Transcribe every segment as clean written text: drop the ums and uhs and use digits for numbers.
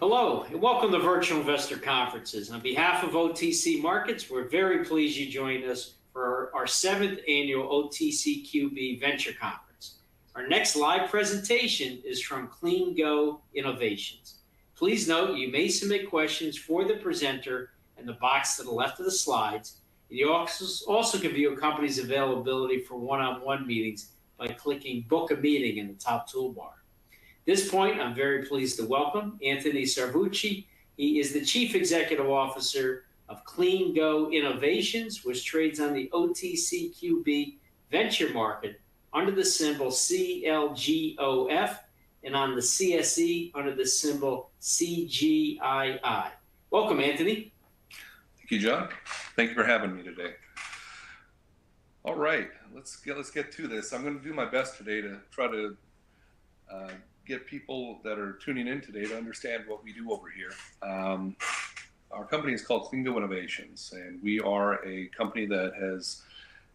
Hello, and welcome to Virtual Investor Conferences. On behalf of OTC Markets, we're very pleased you joined us for our 7th annual OTCQB Venture Conference. Our next live presentation is from CleanGo Innovations. Please note you may submit questions for the presenter in the box to the left of the slides. And you also can view a company's availability for one-on-one meetings by clicking Book a Meeting in the top toolbar. At this point, I'm very pleased to welcome Anthony Sarvucci. He is the Chief Executive Officer of CleanGo Innovations, which trades on the OTCQB venture market under the symbol CLGOF and on the CSE under the symbol CGII. Welcome, Anthony. Thank you, John. Thank you for having me today. All right, let's get to this. I'm going to do my best today to try to get people that are tuning in today to understand what we do over here. Our company is called CleanGo Innovations, and we are a company that has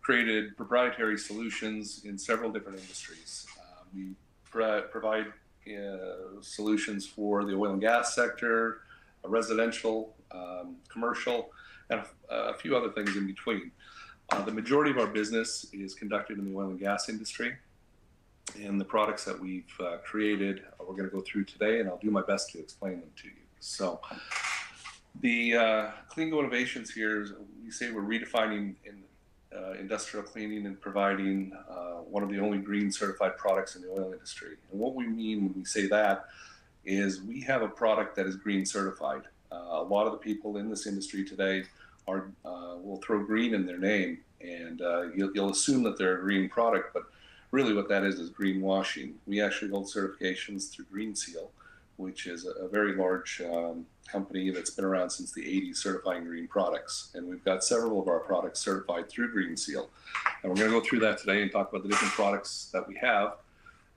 created proprietary solutions in several different industries. We provide solutions for the oil and gas sector, residential, commercial, and a few other things in between. The majority of our business is conducted in the oil and gas industry. And the products that we've created, we're going to go through today, and I'll do my best to explain them to you. So the CleanGo Innovations here, we say we're redefining industrial cleaning and providing one of the only green certified products in the oil industry. And what we mean when we say that is we have a product that is green certified. A lot of the people in this industry today will throw green in their name, and you'll assume that they're a green product, but really what that is greenwashing. We actually hold certifications through Green Seal, which is a very large company that's been around since the 80s certifying green products. And we've got several of our products certified through Green Seal. And we're going to go through that today and talk about the different products that we have.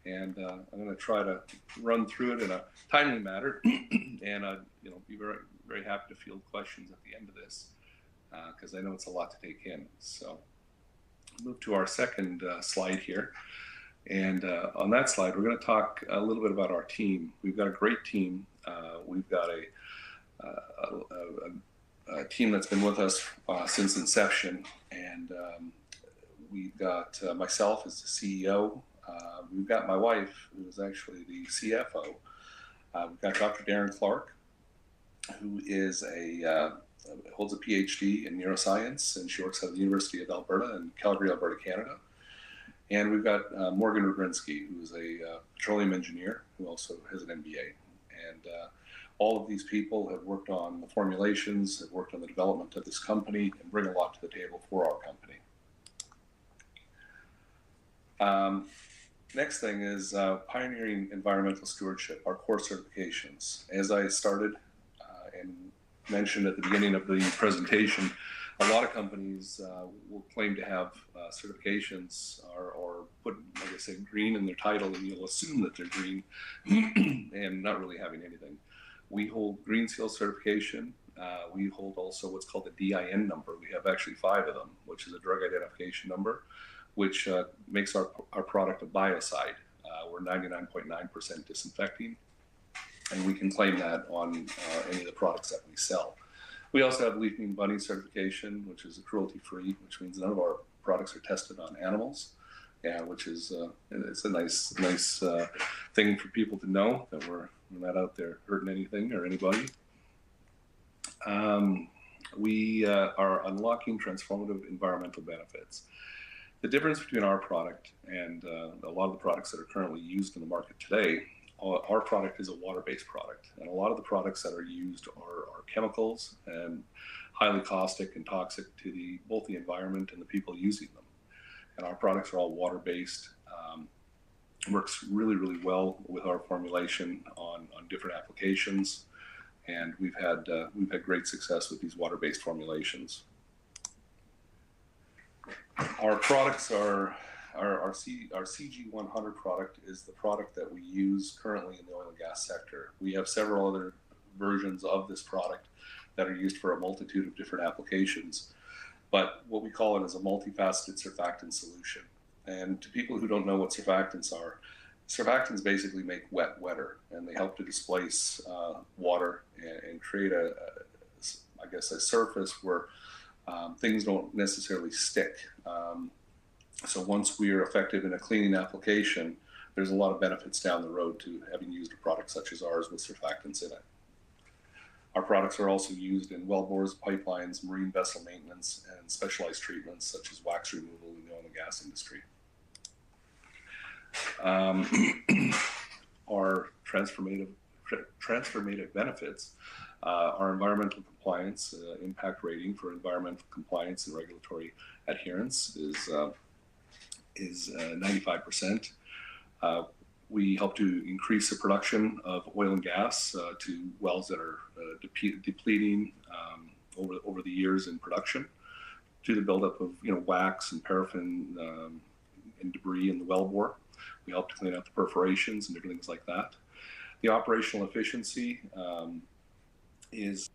And I'm going to try to run through it in a timely manner and be very, very happy to field questions at the end of this because I know it's a lot to take in. So move to our second slide here, and on that slide we're going to talk a little bit about our team. We've got a great team. We've got a team that's been with us since inception, and we've got myself as the CEO. We've got my wife, who is actually the CFO. We've got Dr. Darren Clark, who is holds a PhD in neuroscience, and she works at the University of Alberta in Calgary, Alberta, Canada. And we've got Morgan Rubrinsky, who's a petroleum engineer who also has an MBA. And all of these people have worked on the formulations, have worked on the development of this company, and bring a lot to the table for our company. Next thing is pioneering environmental stewardship, our core certifications. As I started and mentioned at the beginning of the presentation, a lot of companies will claim to have certifications or put, like I said, green in their title, and you'll assume that they're green and not really having anything. We hold Green Seal certification. We hold also what's called the DIN number. We have actually 5 of them, which is a drug identification number, which makes our product a biocide. We're 99.9% disinfecting, and we can claim that on any of the products that we sell. We also have Leaping Bunny certification, which is cruelty-free, which means none of our products are tested on animals. Yeah, which is it's a nice thing for people to know that we're not out there hurting anything or anybody. We are unlocking transformative environmental benefits. The difference between our product and a lot of the products that are currently used in the market today, our product is a water-based product, and a lot of the products that are used are chemicals and highly caustic and toxic to both the environment and the people using them. And our products are all water-based. Works really, really well with our formulation on different applications, and we've had great success with these water-based formulations. Our products are our CG100 product is the product that we use currently in the oil and gas sector. We have several other versions of this product that are used for a multitude of different applications, but what we call it is a multifaceted surfactant solution. And to people who don't know what surfactants are, Surfactants basically make wet wetter, and they help to displace water and create I guess, a surface where things don't necessarily stick. So once we are effective in a cleaning application, there's a lot of benefits down the road to having used a product such as ours with surfactants in it. Our products are also used in wellbores, pipelines, marine vessel maintenance, and specialized treatments such as wax removal in the oil and gas industry. Our transformative benefits, our environmental compliance impact rating for environmental compliance and regulatory adherence is 95%. We help to increase the production of oil and gas to wells that are depleting over the years in production, to the buildup of wax and paraffin and debris in the wellbore. We help to clean out the perforations and different things like that. The operational efficiency is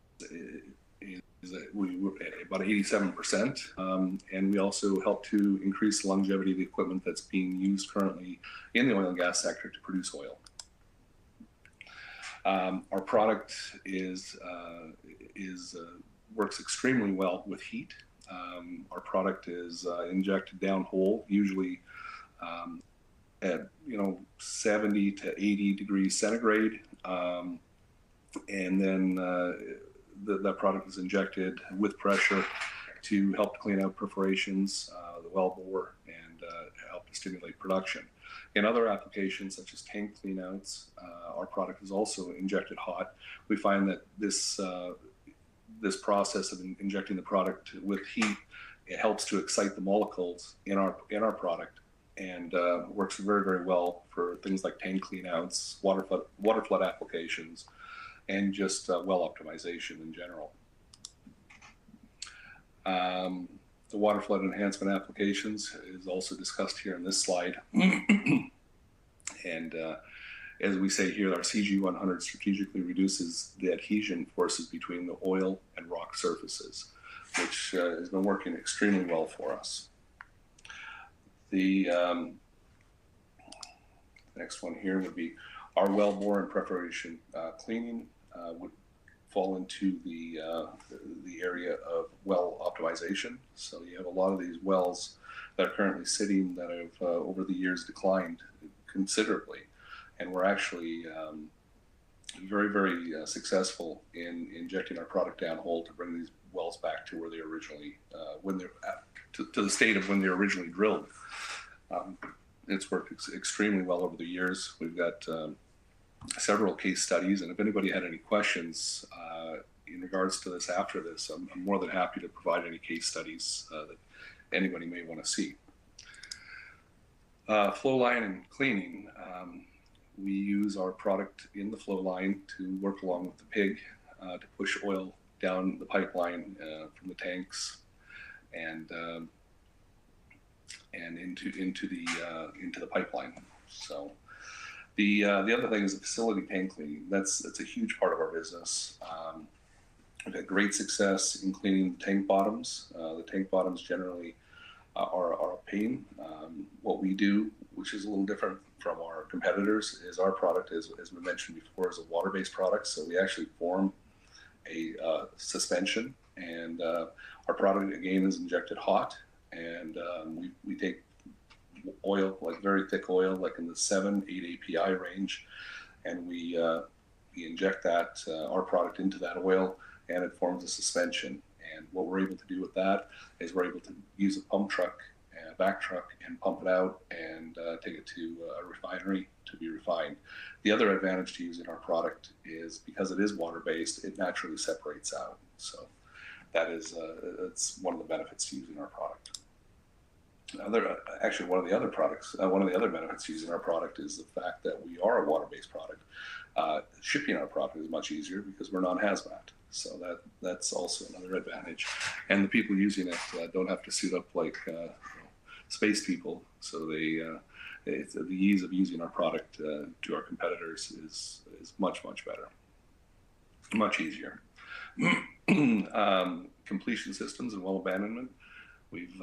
about 87%, and we also help to increase the longevity of the equipment that's being used currently in the oil and gas sector to produce oil. Our product works extremely well with heat. Our product is injected downhole, usually at 70 to 80 degrees centigrade, and then that product is injected with pressure to help clean out perforations, the wellbore, and help to stimulate production. In other applications, such as tank cleanouts, our product is also injected hot. We find that this process of injecting the product with heat, it helps to excite the molecules in our product, and works very, very well for things like tank cleanouts, water flood applications, and just well optimization in general. The water flood enhancement applications is also discussed here in this slide. And as we say here, our CG100 strategically reduces the adhesion forces between the oil and rock surfaces, which has been working extremely well for us. The next one here would be our wellbore and preparation cleaning would fall into the area of well optimization. So you have a lot of these wells that are currently sitting that have over the years declined considerably, and we're actually very, very successful in injecting our product downhole to bring these wells back to where they originally to the state of when they were originally drilled. It's worked extremely well over the years. We've got several case studies, and if anybody had any questions in regards to this after this, I'm more than happy to provide any case studies that anybody may want to see. Flow line and cleaning. We use our product in the flow line to work along with the pig to push oil down the pipeline from the tanks and into the pipeline. So the other thing is the facility tank cleaning. That's a huge part of our business. We've had great success in cleaning the tank bottoms. The tank bottoms generally are a pain. What we do, which is a little different from our competitors, is our product is, as we mentioned before, is a water-based product. So we actually form a suspension, and our product again is injected hot, and we take oil, like very thick oil, like in the 7-8 API range, and we inject that our product into that oil, and it forms a suspension. And what we're able to do with that is we're able to use a pump truck, a back truck, and pump it out and take it to a refinery to be refined. The other advantage to using our product is because it is water-based, it naturally separates out. So that is it's one of the benefits to using our product. Actually, one of the other benefits to using our product is the fact that we are a water-based product. Shipping our product is much easier because we're non-hazmat. So that's also another advantage. And the people using it don't have to suit up like space people. So the ease of using our product to our competitors is much, much better, much easier. Completion systems and well abandonment. We've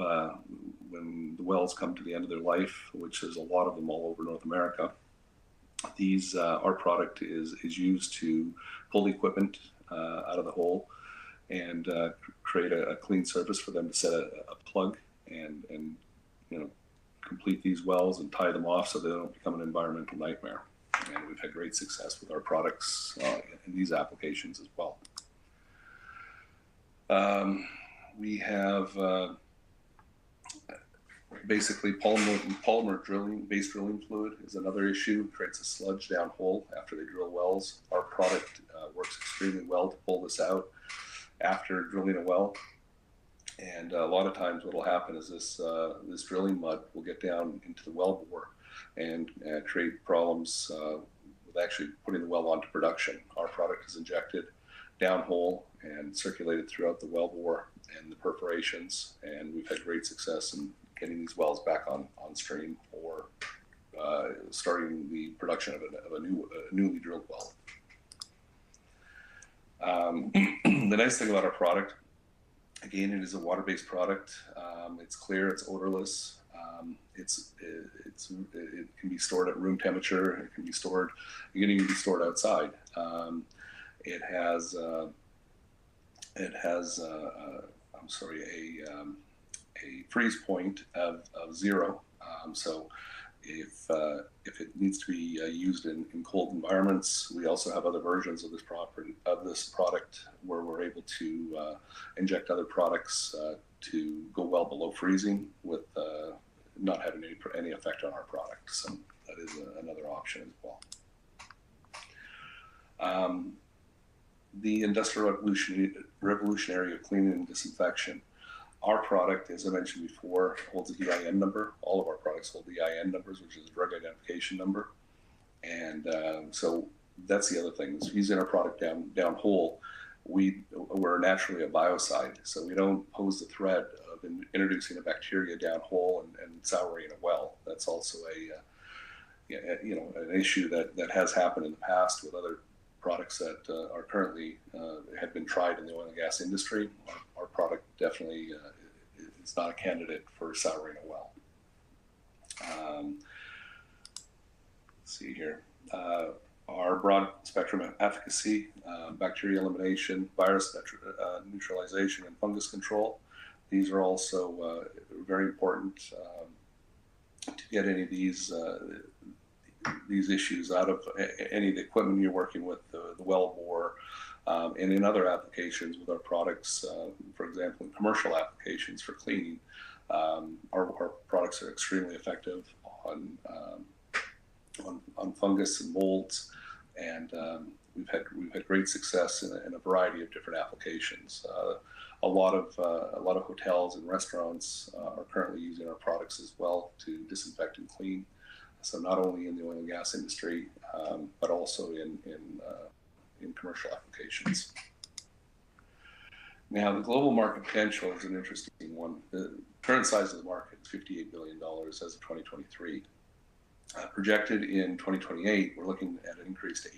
when the wells come to the end of their life, which there's a lot of them all over North America, These our product is used to pull the equipment out of the hole and create a clean surface for them to set a plug and complete these wells and tie them off so they don't become an environmental nightmare. And we've had great success with our products in these applications as well. We have basically polymer base drilling fluid is another issue. It creates a sludge down hole after they drill wells. Our product works extremely well to pull this out after drilling a well. And a lot of times what will happen is this drilling mud will get down into the well bore and create problems with actually putting the well onto production. Our product is injected downhole and circulated throughout the well bore and the perforations, and we've had great success in getting these wells back on stream or starting the production of a newly drilled well. The nice thing about our product, again, it is a water-based product. It's clear, it's odorless. It can be stored at room temperature. It can be stored. It can even be stored outside. It has a freeze point of 0. So if it needs to be used in cold environments, we also have other versions of this product where we're able to inject other products to go well below freezing with not having any effect on our product. So that is another option as well. The industrial revolutionary of cleaning and disinfection. Our product, as I mentioned before, holds a EIN number. All of our products hold the EIN numbers, which is a drug identification number. And so that's the other thing, is using our product down hole, we're naturally a biocide. So we don't pose the threat of introducing a bacteria down hole and souring a well. That's also an issue that has happened in the past with other products that are currently have been tried in the oil and gas industry. Our product definitely is not a candidate for souring a well. Let's see here. Our broad spectrum of efficacy, bacteria elimination, virus neutralization, and fungus control. These are also very important to get any of these issues out of any of the equipment you're working with, the well bore, and in other applications with our products, for example, in commercial applications for cleaning. Our products are extremely effective on fungus and molds, and we've had great success in a variety of different applications. A lot of hotels and restaurants are currently using our products as well to disinfect and clean. So not only in the oil and gas industry, but also in commercial applications. Now, the global market potential is an interesting one. The current size of the market is $58 billion as of 2023. Projected in 2028, we're looking at an increase to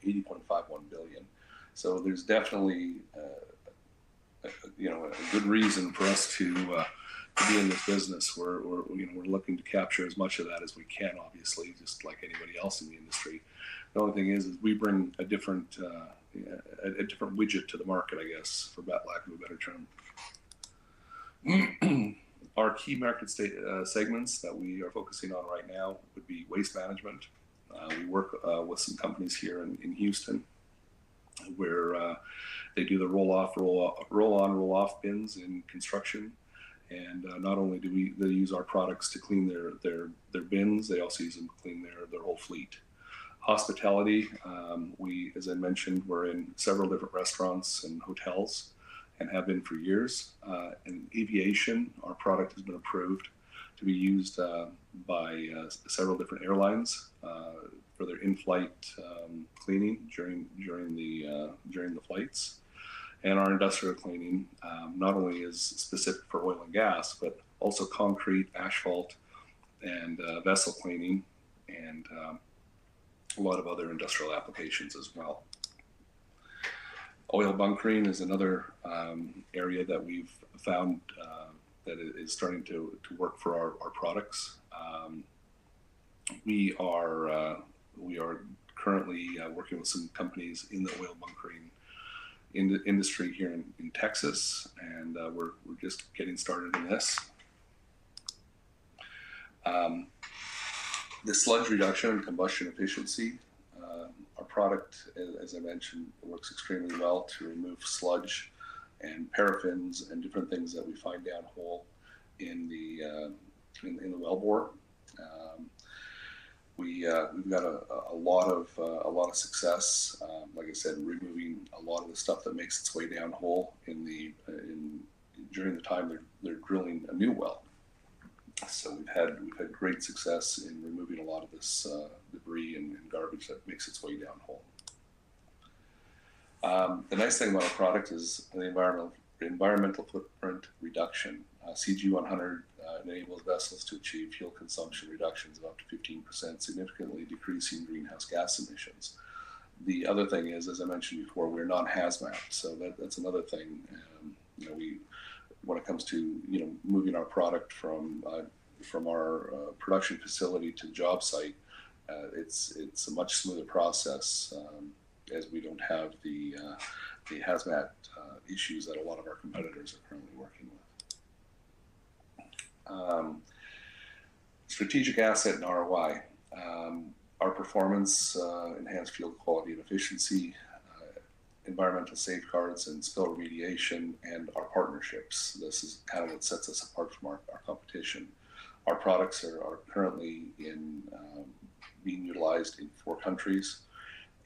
80.51 billion. So there's definitely a good reason for us to be in this business. We're looking to capture as much of that as we can, obviously, just like anybody else in the industry. The only thing is we bring a different widget to the market, I guess, for lack of a better term. Our key market segments that we are focusing on right now would be waste management. We work with some companies here in Houston where they do the roll-on, roll-off bins in construction. And not only do they use our products to clean their bins, they also use them to clean their whole fleet. Hospitality, as I mentioned, we're in several different restaurants and hotels and have been for years. In aviation, our product has been approved to be used by several different airlines for their in-flight cleaning during the flights. And our industrial cleaning not only is specific for oil and gas, but also concrete, asphalt, and vessel cleaning, and a lot of other industrial applications as well. Oil bunkering is another area that we've found that is starting to work for our products. We are We are currently working with some companies in the oil bunkering industry here in Texas, and we're just getting started in this. The sludge reduction and combustion efficiency. Our product, as I mentioned, works extremely well to remove sludge and paraffins and different things that we find downhole in the wellbore. We've got a lot of success. Like I said, removing a lot of the stuff that makes its way downhole during the time they're drilling a new well. So we've had great success in removing a lot of this debris and garbage that makes its way downhole. The nice thing about our product is the environmental footprint reduction. CG100 enables vessels to achieve fuel consumption reductions of up to 15%, significantly decreasing greenhouse gas emissions. The other thing is, as I mentioned before, we're non-hazmat, so that's another thing. When it comes to moving our product from our production facility to job site, it's a much smoother process, as we don't have the hazmat issues that a lot of our competitors are currently working with. Strategic asset and ROI. Our performance, enhanced fuel quality and efficiency, environmental safeguards and spill remediation, and our partnerships. This is kind of what sets us apart from our competition. Our products are currently being utilized in 4 countries,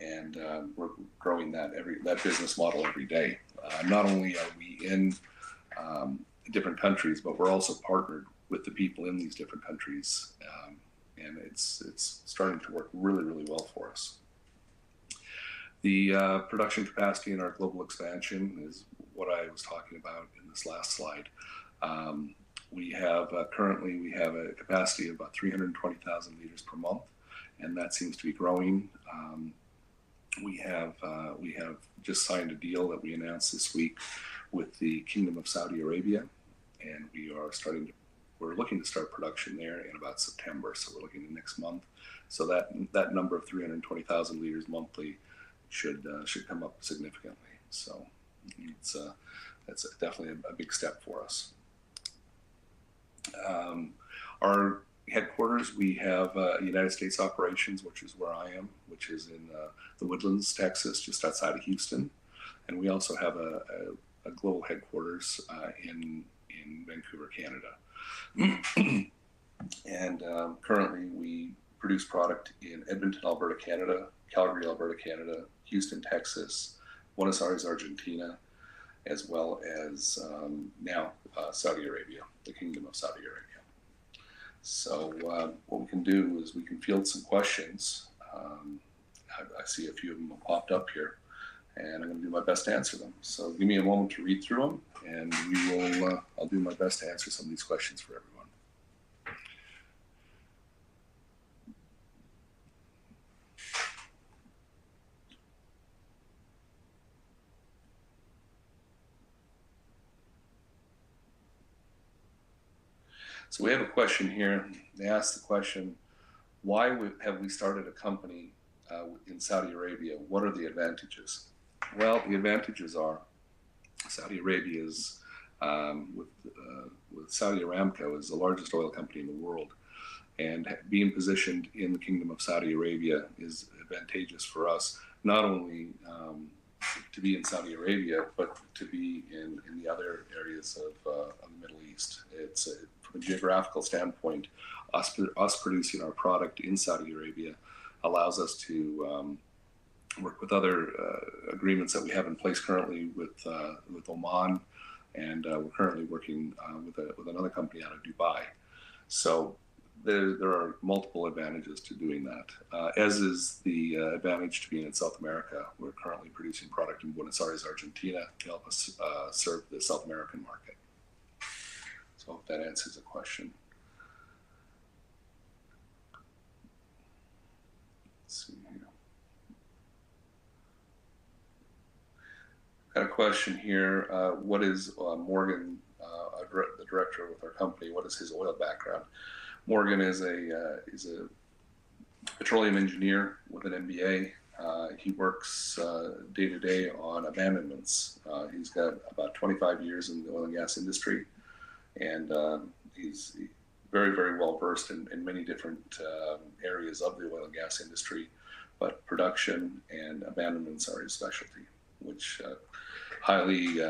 and we're growing that business model every day. Not only are we in different countries, but we're also partnered with the people in these different countries, and it's starting to work really, really well for us. The production capacity in our global expansion is what I was talking about in this last slide. We have currently a capacity of about 320,000 liters per month, and that seems to be growing. We have just signed a deal that we announced this week with the Kingdom of Saudi Arabia, and we're looking to start production there in about September. So we're looking at next month. So that number of 320,000 liters monthly should come up significantly. So that's definitely a big step for us. Our headquarters, we have United States operations, which is where I am, which is in the Woodlands, Texas, just outside of Houston, and we also have a global headquarters in Vancouver, Canada. And currently, we produce product in Edmonton, Alberta, Canada, Calgary, Alberta, Canada, Houston, Texas, Buenos Aires, Argentina, as well as now Saudi Arabia, the Kingdom of Saudi Arabia. So what we can do is we can field some questions. I see a few of them have popped up here, and I'm going to do my best to answer them. So give me a moment to read through them, and I'll do my best to answer some of these questions for everyone. So we have a question here. They ask the question, why have we started a company in Saudi Arabia? What are the advantages? Well, the advantages are Saudi Arabia is, with Saudi Aramco, is the largest oil company in the world. And being positioned in the Kingdom of Saudi Arabia is advantageous for us, not only to be in Saudi Arabia, but to be in the other areas of the Middle East. It's from a geographical standpoint, us producing our product in Saudi Arabia allows us to work with other agreements that we have in place currently with Oman, and we're currently working with another company out of Dubai. So there are multiple advantages to doing that, as is the advantage to being in South America. We're currently producing product in Buenos Aires, Argentina, to help us serve the South American market. So I hope that answers the question. Let's see here. Got a question here. What is Morgan, the director with our company? What is his oil background? Morgan is a petroleum engineer with an MBA. He works day to day on abandonments. He's got about 25 years in the oil and gas industry, and he's very, very well versed in many different areas of the oil and gas industry, but production and abandonments are his specialty, which highly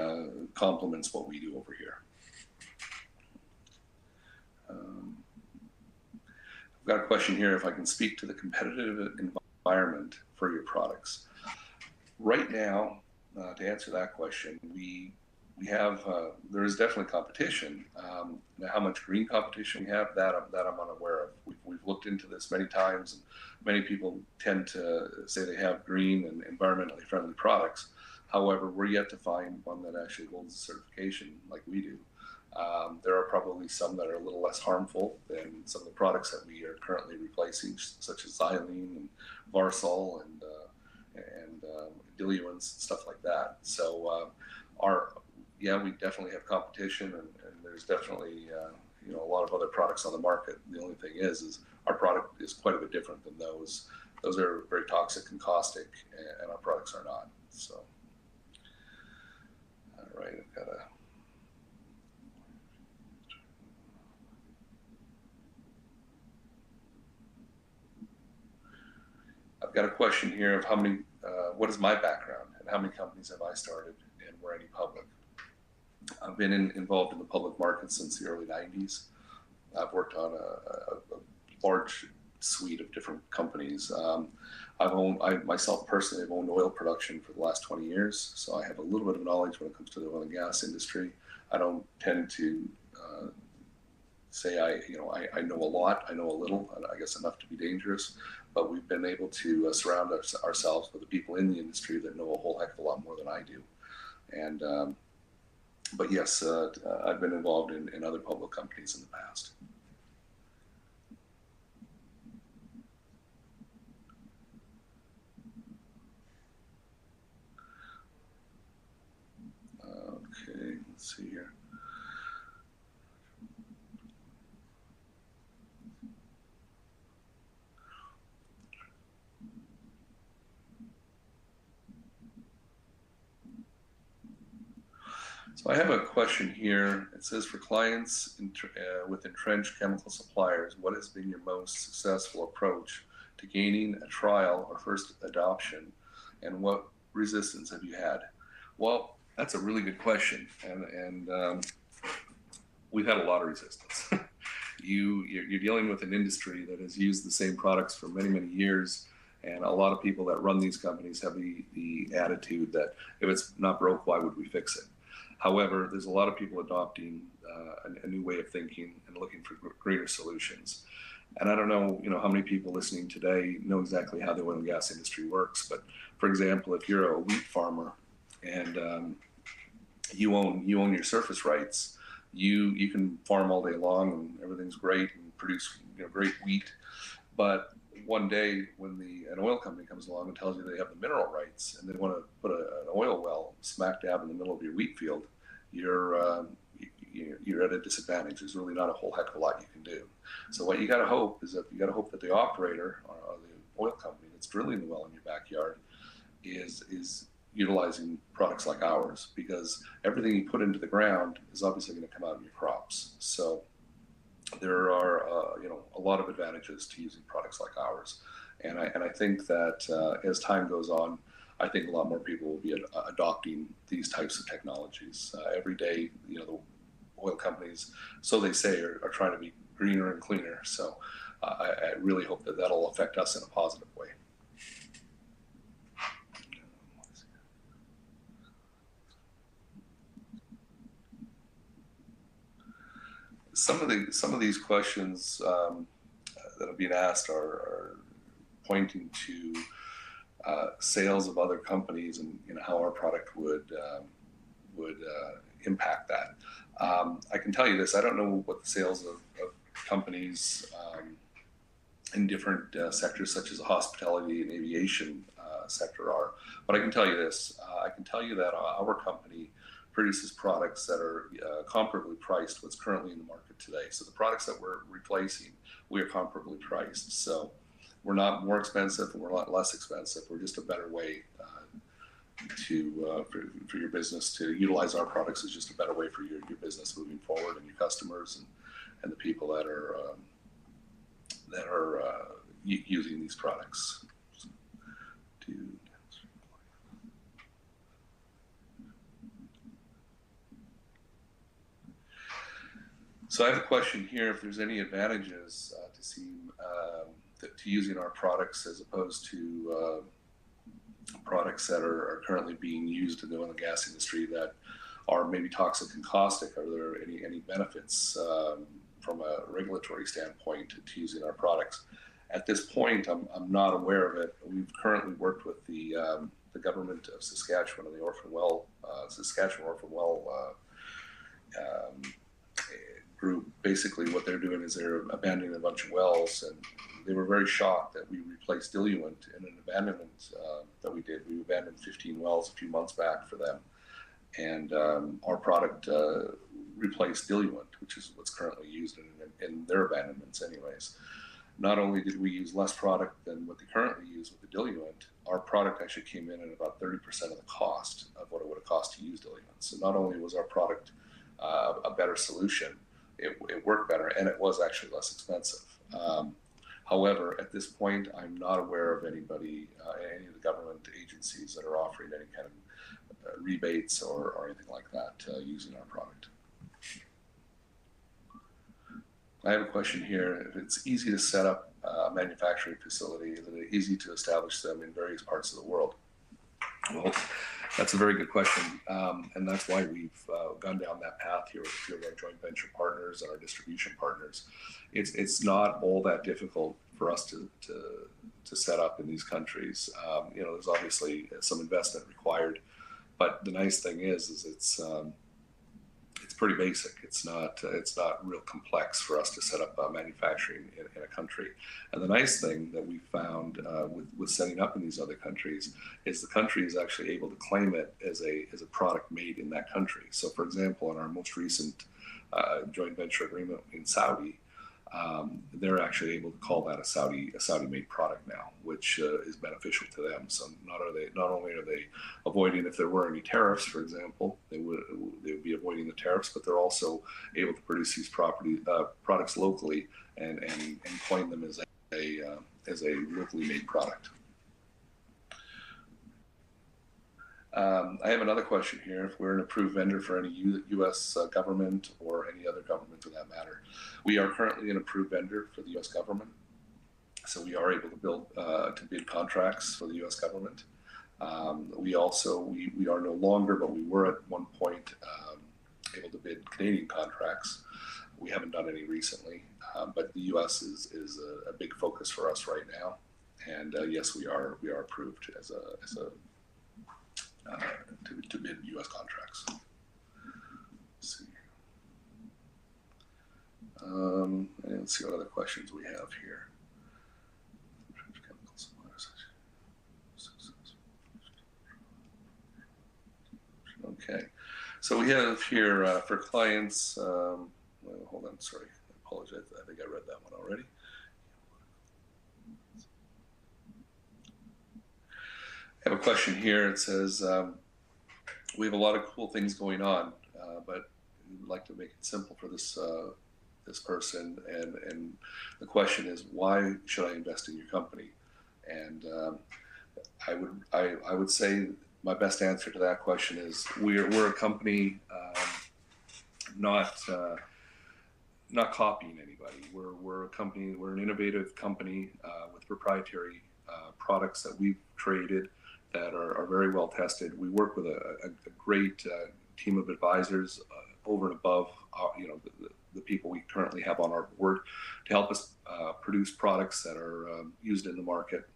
complements what we do over here. I've got a question here, if I can speak to the competitive environment for your products. Right now, to answer that question, we have, there is definitely competition. Now, how much green competition we have, that I'm unaware of. We've looked into this many times, and many people tend to say they have green and environmentally friendly products. However, we're yet to find one that actually holds a certification like we do. There are probably some that are a little less harmful than some of the products that we are currently replacing, such as xylene and Varsol and diluents, stuff like that. So yeah, we definitely have competition, and there's definitely you know, a lot of other products on the market. The only thing is our product is quite a bit different than those. Those are very toxic and caustic, and our products are not. So, all right, I've got a question here of how many, what is my background and how many companies have I started and were any public? I've been involved in the public market since the early 90s. I've worked on a large suite of different companies. I myself personally have owned oil production for the last 20 years, so I have a little bit of knowledge when it comes to the oil and gas industry. I don't tend to say I know a lot. I know a little, and I guess enough to be dangerous. But we've been able to surround ourselves with the people in the industry that know a whole heck of a lot more than I do. And but yes, I've been involved in other public companies in the past. Okay, let's see here. So I have a question here. It says, for clients with entrenched chemical suppliers, what has been your most successful approach to gaining a trial or first adoption, and what resistance have you had? Well, that's a really good question, and we've had a lot of resistance. You're dealing with an industry that has used the same products for many, many years, and a lot of people that run these companies have the attitude that if it's not broke, why would we fix it? However, there's a lot of people adopting a new way of thinking and looking for greener solutions. And I don't know, how many people listening today know exactly how the oil and gas industry works. But for example, if you're a wheat farmer and you own your surface rights, you can farm all day long and everything's great and produce great wheat. But one day when an oil company comes along and tells you they have the mineral rights and they want to put an oil well smack dab in the middle of your wheat field, you're at a disadvantage. There's really not a whole heck of a lot you can do. So what you got to hope is that the operator or the oil company that's drilling the well in your backyard is utilizing products like ours, because everything you put into the ground is obviously going to come out in your crops. So there are a lot of advantages to using products like ours, and I think that as time goes on, I think a lot more people will be adopting these types of technologies. Every day, the oil companies, so they say, are trying to be greener and cleaner. So I really hope that that'll affect us in a positive way. Some of these questions that are being asked are pointing to sales of other companies and how our product would impact that. I can tell you this: I don't know what the sales of companies in different sectors, such as the hospitality and aviation sector, are, but I can tell you this: I can tell you that our company produces products that are comparably priced what's currently in the market today. So the products that we're replacing, we are comparably priced. So we're not more expensive and we're not less expensive. We're just a better way for your business to utilize our products. Is just a better way for your business moving forward, and your customers and the people that are using these products. So I have a question here: if there's any advantages to using our products as opposed to products that are currently being used in the oil and gas industry that are maybe toxic and caustic. Are there any benefits from a regulatory standpoint to using our products? At this point, I'm not aware of it. We've currently worked with the government of Saskatchewan and the Saskatchewan Orphan Well group. Basically, what they're doing is they're abandoning a bunch of wells, and they were very shocked that we replaced diluent in an abandonment that we did. We abandoned 15 wells a few months back for them, and our product replaced diluent, which is what's currently used in their abandonments anyways. Not only did we use less product than what they currently use with the diluent, our product actually came in at about 30% of the cost of what it would have cost to use diluent. So not only was our product a better solution, it worked better, and it was actually less expensive. However, at this point, I'm not aware of any of the government agencies that are offering any kind of rebates or anything like that using our product. I have a question here. If it's easy to set up a manufacturing facility, is it easy to establish them in various parts of the world? Well, that's a very good question, and that's why we've gone down that path here with a few of our joint venture partners and our distribution partners. It's not all that difficult for us to set up in these countries. There's obviously some investment required, but the nice thing is it's pretty basic. It's not real complex for us to set up manufacturing in a country. And the nice thing that we found with setting up in these other countries is the country is actually able to claim it as a product made in that country. So, for example, in our most recent joint venture agreement in Saudi, they're actually able to call that a Saudi-made product now, which is beneficial to them. So not only are they avoiding, if there were any tariffs, for example, they would be avoiding the tariffs, but they're also able to produce these products locally and claim them as a locally made product. I have another question here. If we're an approved vendor for any U.S. government or any other government for that matter, we are currently an approved vendor for the U.S. government, so we are able to bid contracts for the U.S. government. We are no longer, but we were at one point able to bid Canadian contracts. We haven't done any recently, but the U.S. is a big focus for us right now, and yes, we are approved as a to bid U.S. contracts. Let's see. And let's see what other questions we have here. Okay, so we have here for clients. Well, hold on, sorry, I apologize. I think I read that one already. I have a question here. It says, we have a lot of cool things going on, but we'd like to make it simple for this person. And the question is, why should I invest in your company? And I would say my best answer to that question is we're a company not copying anybody. We're a company. We're an innovative company with proprietary products that we've created that are very well tested. We work with a great team of advisors over and above the people we currently have on our board to help us produce products that are used in the market,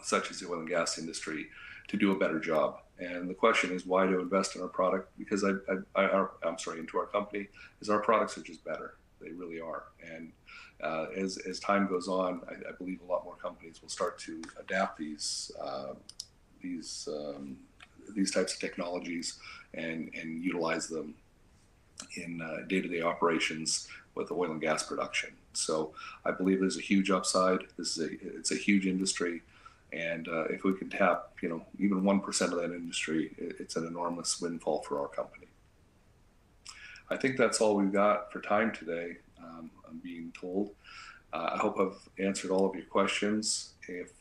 such as the oil and gas industry, to do a better job. And the question is, why to invest in our product? Because into our company, is our products are just better. They really are. And as time goes on, I believe a lot more companies will start to adapt these types of technologies and utilize them in day-to-day operations with oil and gas production. So I believe there's a huge upside. It's a huge industry, and if we can tap, even 1% of that industry, it's an enormous windfall for our company. I think that's all we've got for time today. I'm being told. I hope I've answered all of your questions. If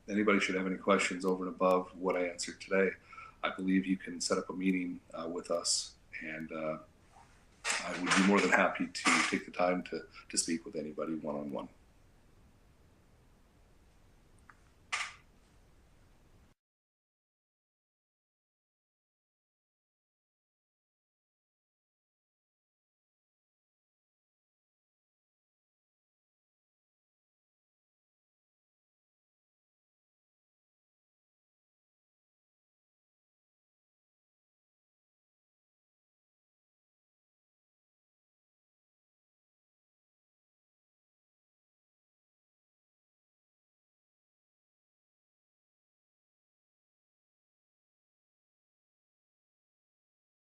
anybody should have any questions over and above what I answered today, I believe you can set up a meeting with us, and I would be more than happy to take the time to speak with anybody one-on-one.